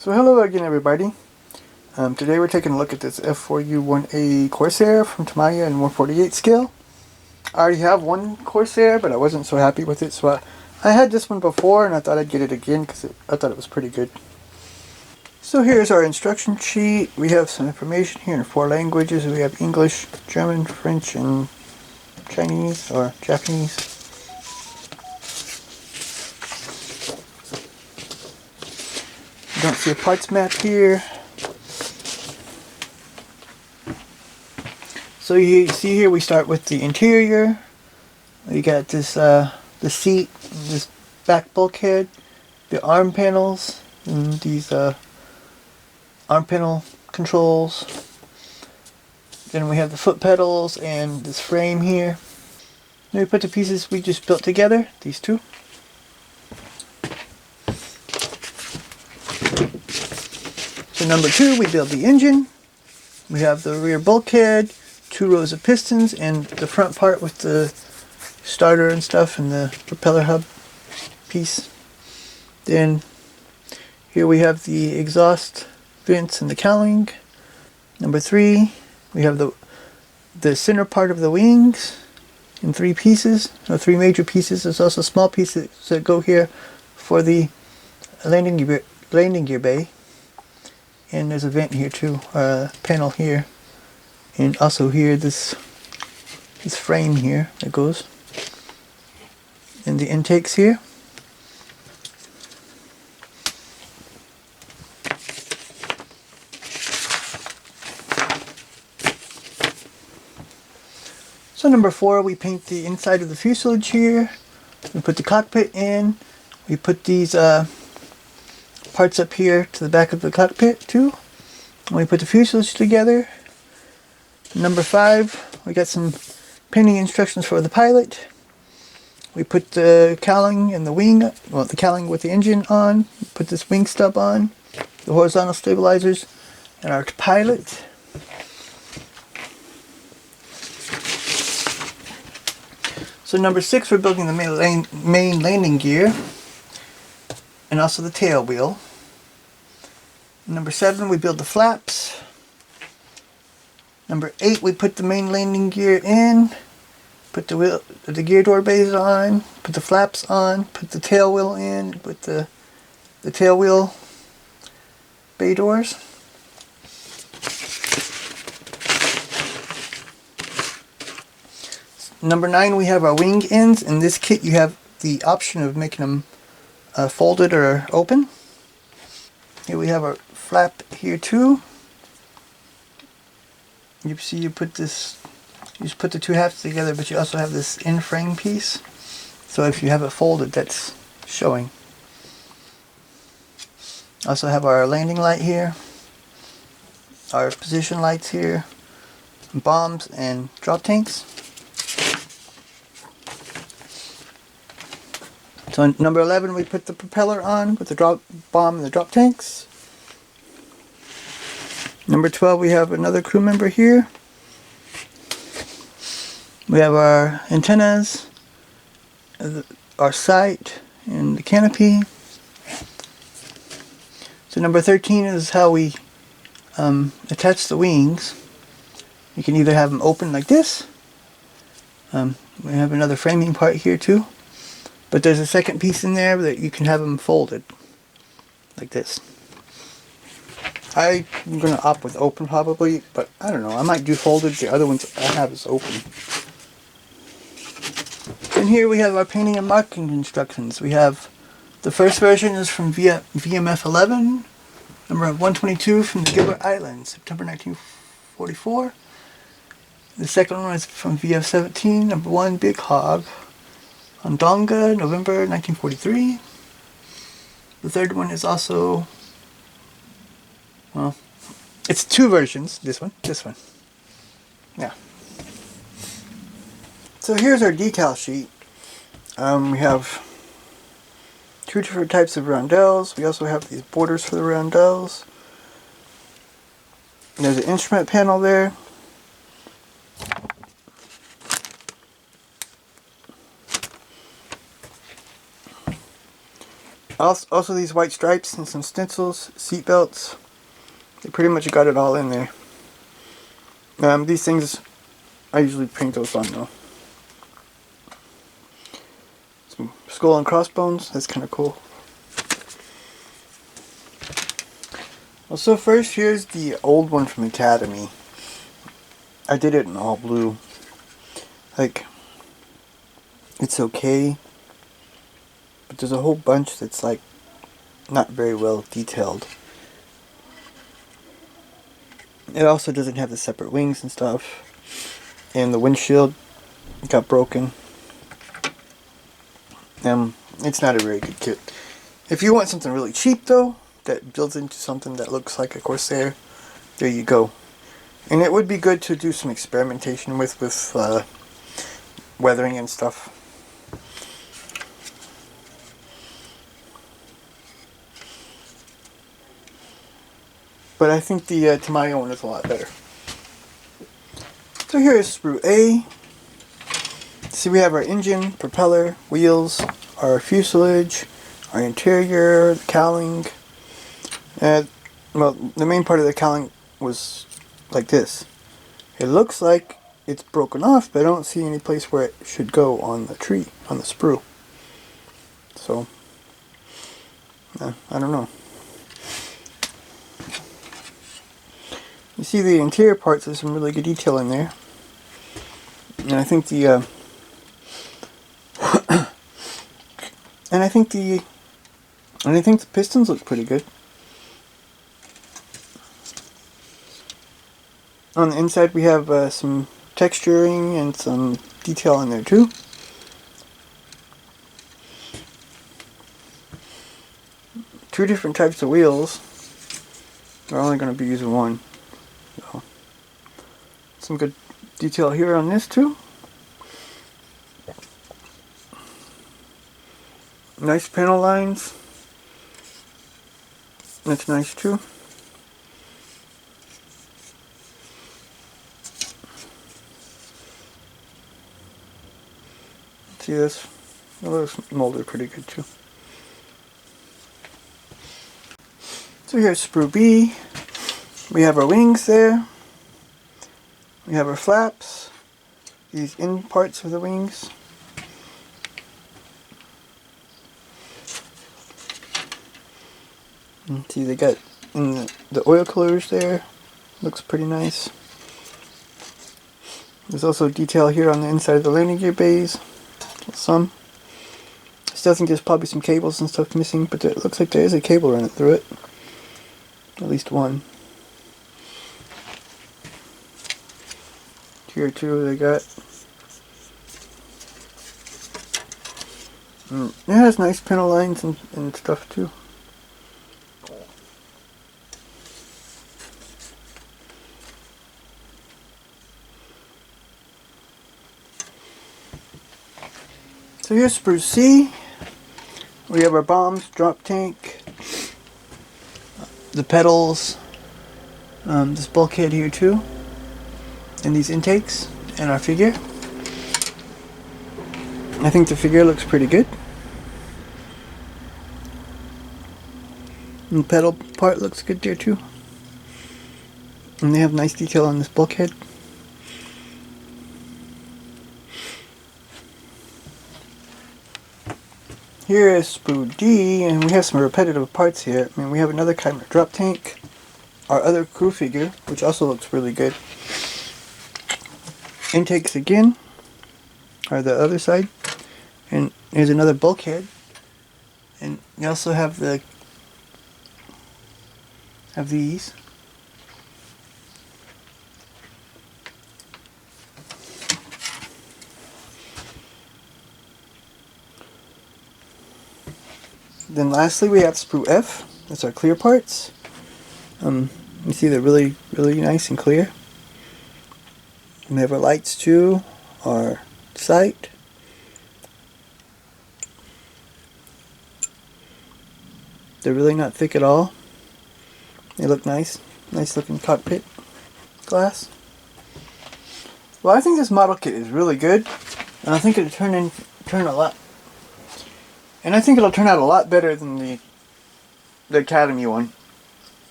So hello again everybody. Today we're taking a look at this F4U 1A Corsair from Tamiya in 148 scale. I already have one Corsair, but I wasn't so happy with it, so I had this one before and I thought I'd get it again because I thought it was pretty good. So here's our instruction sheet. We have some information here in 4 languages. We have English, German, French, and Chinese or Japanese. You don't see a parts map here. So you see here we start with the interior. We got this the seat, this back bulkhead, the arm panels, and these arm panel controls. Then we have the foot pedals and this frame here. Then we put the pieces we just built together, these two. So number 2, we build the engine. We have the rear bulkhead, 2 rows of pistons, and the front part with the starter and stuff and the propeller hub piece. Then here we have the exhaust vents and the cowling. Number 3, we have the center part of the wings in 3 pieces, or 3 major pieces. There's also small pieces that go here for the landing gear bay. And there's a vent here too, panel here, and also here this frame here that goes, and the intakes here. So number 4, we paint the inside of the fuselage here. We put the cockpit in. We put these parts up here to the back of the cockpit too. And we put the fuselage together. Number 5, we got some painting instructions for the pilot. We put the cowling and the wing, well, the cowling with the engine on. We put this wing stub on, the horizontal stabilizers, and our pilot. So number 6, we're building the main landing gear, and also the tail wheel. Number 7, we build the flaps. Number 8, we put the main landing gear in, put the gear door bays on, put the flaps on, put the tail wheel in, put the tail wheel bay doors. Number 9, we have our wing ends. In this kit you have the option of making them folded or open. Here we have our flap here too. You see you just put the 2 halves together, but you also have this in-frame piece. So if you have it folded, that's showing. Also have our landing light here, our position lights here, bombs and drop tanks. So on number 11, we put the propeller on with the drop bomb and the drop tanks. Number 12, we have another crew member here. We have our antennas, our sight, and the canopy. So number 13 is how we attach the wings. You can either have them open like this. We have another framing part here too. But there's a second piece in there that you can have them folded like this. I'm going to opt with open probably, but I don't know. I might do folded. The other ones I have is open. And here we have our painting and marking instructions. We have the first version is from VMF 11, number 122 from the Gilbert Islands, September 1944. The second one is from VF 17, number 1, Big Hog, on Donga, November 1943. The third one is also, well, it's 2 versions. This one. Yeah. So here's our decal sheet. We have 2 different types of roundels. We also have these borders for the roundels. And there's an instrument panel there. Also these white stripes and some stencils, seat belts. They pretty much got it all in there. These things, I usually paint those on though. Some skull and crossbones, that's kind of cool. Well, so first here's the old one from Academy. I did it in all blue. Like, it's okay, but there's a whole bunch that's like not very well detailed. It also doesn't have the separate wings and stuff, and the windshield got broken. It's not a very good kit. If you want something really cheap though, that builds into something that looks like a Corsair, there you go. And it would be good to do some experimentation with weathering and stuff. But I think the Tamiya one is a lot better. So here is sprue A. See, we have our engine, propeller, wheels, our fuselage, our interior, the cowling. Well, the main part of the cowling was like this. It looks like it's broken off, but I don't see any place where it should go on the tree, on the sprue. So, I don't know. You see the interior parts, there's some really good detail in there. And I think the and I think the pistons look pretty good. On the inside we have some texturing and some detail in there too. Two different types of wheels. We're only going to be using one. So, some good detail here on this too. Nice panel lines. That's nice too. See this? It looks molded pretty good too. So here's sprue B. We have our wings there. We have our flaps. These end parts of the wings. And see, they got in the oil colors there. Looks pretty nice. There's also detail here on the inside of the landing gear bays. Some. I still think there's probably some cables and stuff missing, but it looks like there is a cable running through it. At least one. Here too they got. It has nice panel lines and stuff too. So here's sprue C. We have our bombs, drop tank, the pedals, this bulkhead here too, and these intakes, and our figure. I think the figure looks pretty good. And the pedal part looks good there too. And they have nice detail on this bulkhead. Here is sprue D, and we have some repetitive parts here. I mean, we have another kind of drop tank, our other crew figure, which also looks really good. Intakes again are the other side, and here's another bulkhead, and you also have these. Then lastly we have sprue F. That's our clear parts. You see they're really nice and clear. And we have our lights too, our sight. They're really not thick at all. They look nice. Nice looking cockpit glass. Well, I think this model kit is really good. And I think it'll turn And I think it'll turn out a lot better than the Academy one.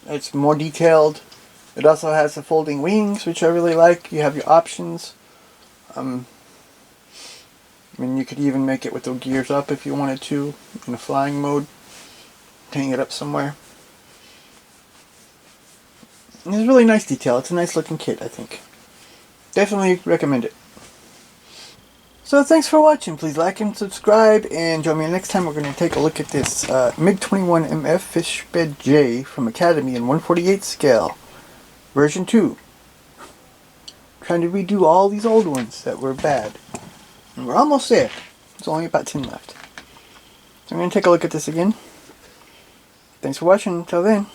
It's more detailed. It also has the folding wings, which I really like. You have your options. I mean, you could even make it with the gears up if you wanted to, in a flying mode. Hang it up somewhere. And it's a really nice detail. It's a nice looking kit, I think. Definitely recommend it. So thanks for watching. Please like and subscribe, and join me next time. We're going to take a look at this MiG-21 MF Fish Bed J from Academy in 1/48 scale, version 2. Trying to redo all these old ones that were bad. And we're almost there. There's only about 10 left. So I'm going to take a look at this again. Thanks for watching. Until then.